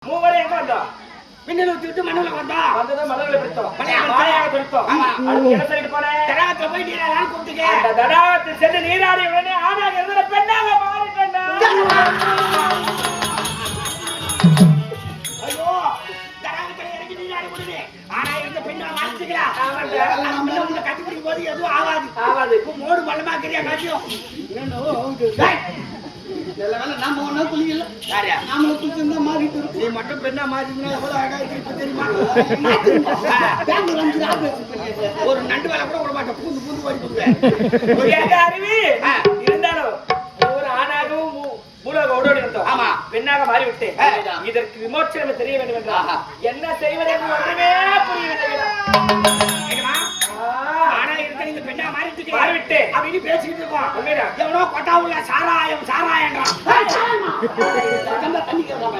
மூவரே எங்க வந்தோம்? மின்னல் ஊத்திட்டு மண்ணுல வந்தோம். வந்ததும் மணலை பிடித்தோம். மாயாக பிடித்தோம். அடுத்து என்ன சொல்லிட்டு போனேன்? தடாகத்துல போய் நீராடான்னு கூப்பிட்டுக்க. அந்த தடாகத்தில் சென்று நீராடி உடனே ஆணாக இருந்த பெண்ணாக மாறிட்டேன்டா. ஐயோ, தடாகத்துல இறங்கி நீராடி விடுது. ஆனா இந்த பெண்ணா மாறிச்சுக்கலாம். ஆமாண்டா. நம்ம உன்னை கட்டிப்பிடிக்கும் போது எதுவும் ஆகாது. ஆகாது. இப்ப மோடு பள்ளமா கிரியா காட்டியும். நல்ல வேலை நாம ஒண்ணா குளிக்கல. யாரு? நாமளும் குளிச்சிருந்தா மாறிட்டு இருக்கும். நீ மட்டும் பெண்ணா மாறினா எவ்வளவு அழகா இருக்கு தெரியுமா? பேங்க்ல வந்து ஆபீஸ் ஒரு நண்டு வேலை கூட விட மாட்டேன். பூந்து பூந்து ஓடி போடுவேன். எங்க அறிவி இருந்தாலும் ஒரு ஆணாகவும் மூலக ஓடோடி இருந்தோம். ஆமா. பெண்ணாக மாறிவிட்டேன். இதற்கு விமோச்சனம் தெரிய வேண்டும் என்றால் என்ன செய்வது என்று ஒன்றுமே புரியவில்லை. ஆனா இருக்க நீங்க பெண்ணா மாறிட்டு மாறிவிட்டேன் அப்படின்னு பேசிக்கிட்டு இருக்கோம். உண்மைதான். எவனோ கொட்டாவுல சாராயம் சாராயன்றான். தண்ணி கேட்கலாம்.